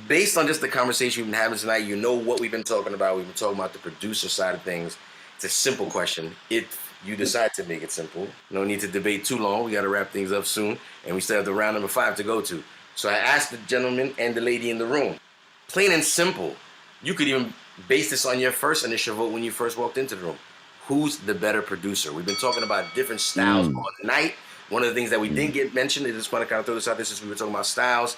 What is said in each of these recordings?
based on just the conversation we've been having tonight, you know what we've been talking about. We've been talking about the producer side of things. It's a simple question. If you decide to make it simple, no need to debate too long. We got to wrap things up soon, and we still have the round number 5 to go to. So I asked the gentleman and the lady in the room, plain and simple. You could even base this on your first initial vote when you first walked into the room. Who's the better producer? We've been talking about different styles all night. One of the things that we didn't get mentioned, I just want to kind of throw this out there since we were talking about styles.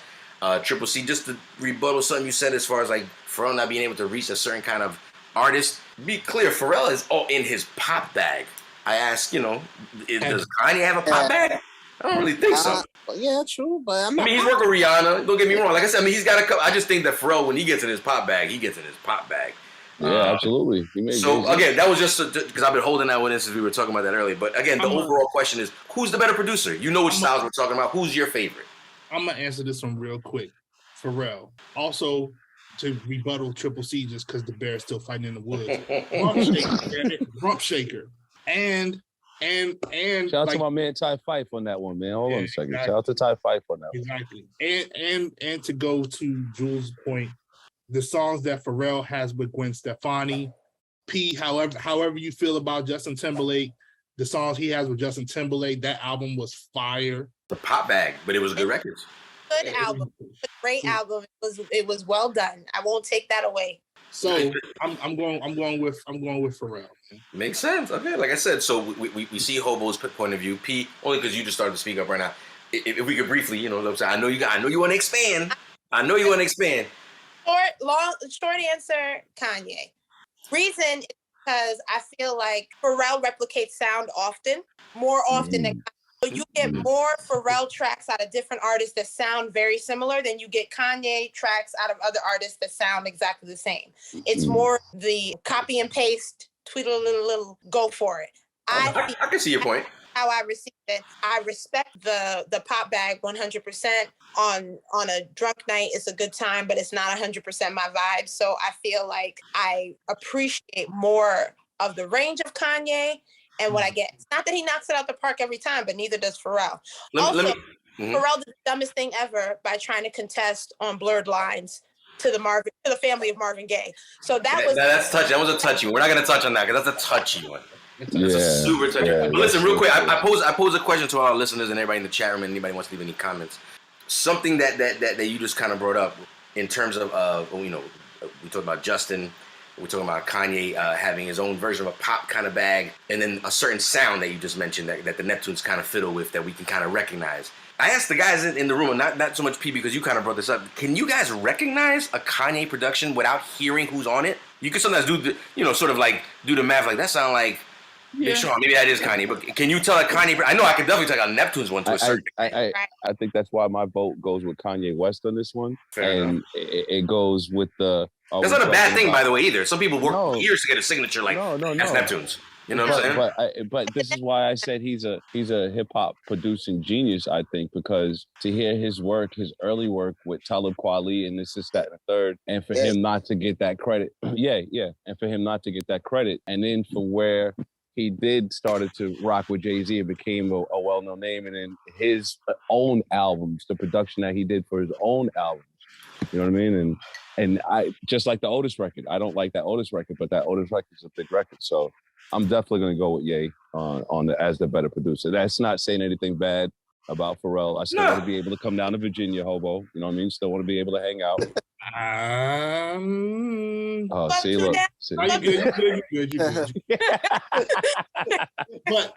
Triple C, just to rebuttal something you said as far as like Pharrell not being able to reach a certain kind of artist. Be clear, Pharrell is all in his pop bag. I asked, does Kanye have a pop bag? I don't really think so. Yeah, true, but he's working with Rihanna. Don't get me wrong. Like I said, he's got a couple. I just think that Pharrell, when he gets in his pop bag, he gets in his pop bag. Yeah, absolutely. So again, that was just because I've been holding that one in since we were talking about that earlier. But again, the overall question is, who's the better producer? You know which styles we're talking about. Who's your favorite? I'm gonna answer this one real quick. Pharrell. Also, to rebuttal Triple C, just because the bear is still fighting in the woods. Rump shaker. And shout out to my man Ty Fife on that one, man. Hold on a second. Exactly. Shout out to Ty Fife on that one. Exactly. And to go to Jules' point, the songs that Pharrell has with Gwen Stefani, P, however you feel about Justin Timberlake, the songs he has with Justin Timberlake, that album was fire. The pop bag, but it was a good record. Good album, great album. It was well done. I won't take that away. So I'm going with Pharrell. Makes sense. Okay, like I said, so we see Hobo's point of view. P, only because you just started to speak up right now. If we could briefly, I know you want to expand. Short answer, Kanye. Reason is because I feel like Pharrell replicates sound more often than Kanye. So you get more Pharrell tracks out of different artists that sound very similar than you get Kanye tracks out of other artists that sound exactly the same. It's more the copy and paste, tweet a little, go for it. I can see your point. How I receive it, I respect the pop bag 100%. On a drunk night, it's a good time, but it's not 100% my vibe. So I feel like I appreciate more of the range of Kanye and what I get. It's not that he knocks it out the park every time, but neither does Pharrell. Pharrell did the dumbest thing ever by trying to contest on Blurred Lines to the family of Marvin Gaye. So that's touchy. That was a touchy one. We're not going to touch on that because that's a touchy one. That's a super touchy. But listen, real quick, I pose a question to our listeners and everybody in the chat room, and anybody wants to leave any comments. Something that you just kind of brought up in terms of we talked about Justin. We're talking about Kanye having his own version of a pop kind of bag, and then a certain sound that you just mentioned that the Neptunes kind of fiddle with that we can kind of recognize. I asked the guys in the room, and not so much P because you kind of brought this up. Can you guys recognize a Kanye production without hearing who's on it? You can sometimes do the math like that sound like Big Sean. Maybe that is Kanye, but can you tell a Kanye? I know I can definitely tell a Neptunes one to a certain. I think that's why my vote goes with Kanye West on this one, it goes with the. That's not a bad thing, by the way, either. Some people work years to get a signature like that's Neptunes. You know what I'm saying? But this is why I said he's a hip hop producing genius. I think because to hear his work, his early work with Talib Kweli and this, that, and the third, and for him not to get that credit, and for him not to get that credit, and then for where he started to rock with Jay-Z and became a well-known name, and then his own albums, the production that he did for his own albums, you know what I mean? And I just like the Otis record. I don't like that Otis record, but that Otis record is a big record. So I'm definitely going to go with Ye as the better producer. That's not saying anything bad about Pharrell. I still want to be able to come down to Virginia, Hobo. You know what I mean? Still want to be able to hang out. Look. See. You good. But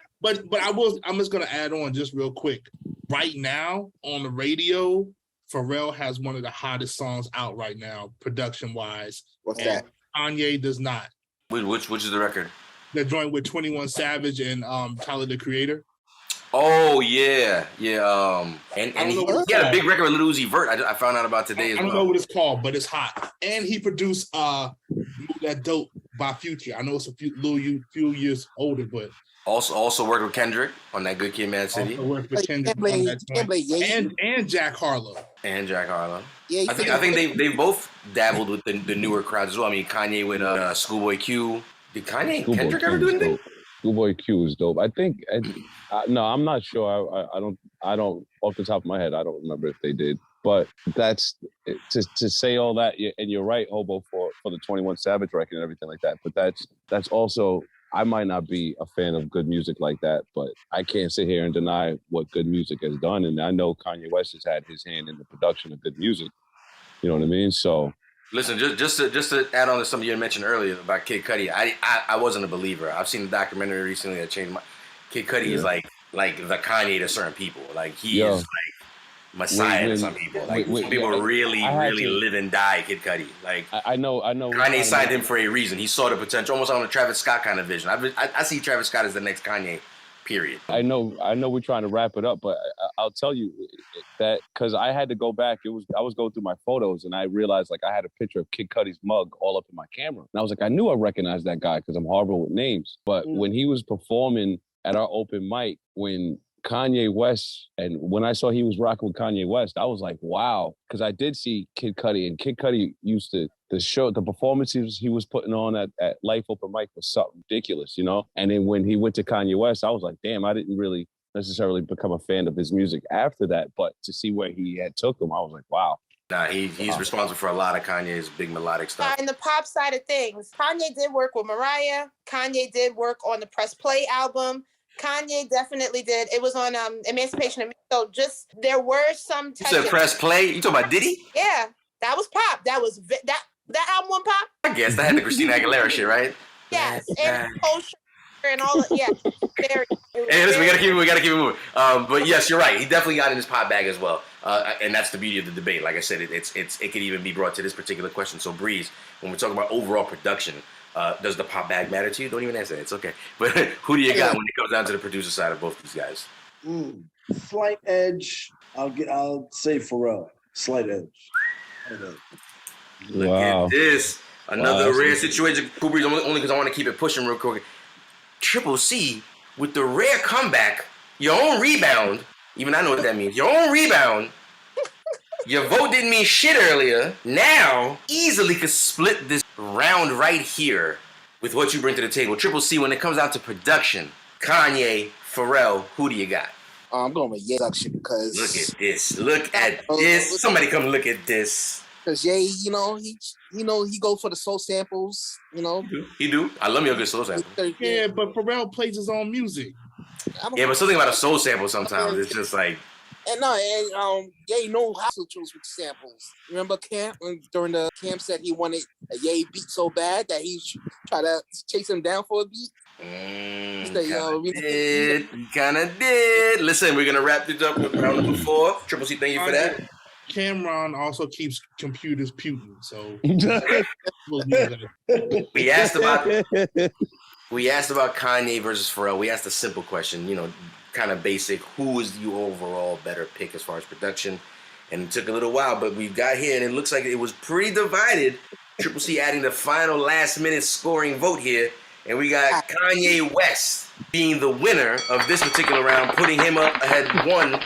I'm just going to add on just real quick. Right now on the radio, Pharrell has one of the hottest songs out right now, production-wise. What's that? Kanye does not. Which is the record? They're joined with 21 Savage and Tyler, the Creator. Oh, yeah. And he had a big record with Lil Uzi Vert. I found out about today as well. I don't know what it's called, but it's hot. And he produced That Dope by Future. I know it's a few years older, but... Also worked with Kendrick on that Good Kid, Mad City. Also worked with Kendrick on that and Jack Harlow. Yeah, I think they both dabbled with the newer crowds as well. I mean, Kanye with Schoolboy Q. Did Kendrick ever do anything? Schoolboy Q is dope. I think. No, I'm not sure. I don't. Off the top of my head, I don't remember if they did But that's to say all that, and you're right, Hobo, for the 21 Savage record and everything like that. But that's also, I might not be a fan of good music like that, but I can't sit here and deny what good music has done. And I know Kanye West has had his hand in the production of good music. You know what I mean? So listen, just to add on to something you mentioned earlier about Kid Cudi, I wasn't a believer. I've seen a documentary recently that changed my. Kid Cudi is like the Kanye to certain people. Like he is like Messiah to some people. Like some people really live and die Kid Cudi. Like I know. Kanye signed him for a reason. He saw the potential, almost on a Travis Scott kind of vision. I see Travis Scott as the next Kanye. Period. I know we're trying to wrap it up, but I'll tell you that because I had to go back. I was going through my photos and I realized like I had a picture of Kid Cudi's mug all up in my camera. And I was like, I knew I recognized that guy because I'm horrible with names. But when he was performing at our open mic, when Kanye West, and when I saw he was rocking with Kanye West, I was like, wow. Because I did see Kid Cudi, and Kid Cudi used to, the performances he was putting on at Life Open Mic was something ridiculous, you know? And then when he went to Kanye West, I was like, damn, I didn't really necessarily become a fan of his music after that, but to see where he had took him, I was like, wow. Nah, he's responsible for a lot of Kanye's big melodic stuff. In the pop side of things, Kanye did work with Mariah. Kanye did work on the Press Play album. Kanye definitely did. It was on Emancipation of Me. So just there were some. You said Press Play. You talking about Diddy? Yeah, that was pop. That was that album won pop. I guess that had the Christina Aguilera shit, right? Yes, and Culture and all of yeah. Hey, listen, we gotta keep it moving. But yes, you're right. He definitely got in his pop bag as well, and that's the beauty of the debate. Like I said, it could even be brought to this particular question. So, Breeze, when we're talking about overall production. Does the pop bag matter to you? Don't even answer that. It's okay. But who do you got when it comes down to the producer side of both these guys? Slight edge. I'll say Pharrell. Slight edge. Look at this. Another rare situation. Cool Breeze, only because I want to keep it pushing real quick. Triple C with the rare comeback, your own rebound. Even I know what that means. Your own rebound. Your vote didn't mean shit earlier. Now, easily could split this round right here with what you bring to the table. Triple C, when it comes down to production, Kanye, Pharrell, who do you got? I'm going with Ye production because... Look at this. Look at this. Somebody come look at this. Because Ye, he goes for the soul samples, He do. I love me a good soul sample. Yeah, but Pharrell plays his own music. Yeah, but something about a soul sample sometimes. It's just like... Ye know how to choose with samples. Remember Camp during the Camp said he wanted a Ye beat so bad that he tried to chase him down for a beat. Kind of did. Listen, we're gonna wrap this up with round number 4. Triple C, thank you for that. Cameron also keeps computers putin, so we asked about Kanye versus Pharrell. We asked a simple question, kind of basic. Who is the overall better pick as far as production? And it took a little while, but we got here, and it looks like it was pretty divided. Triple C adding the final last-minute scoring vote here, and we got Kanye West being the winner of this particular round, putting him up ahead 1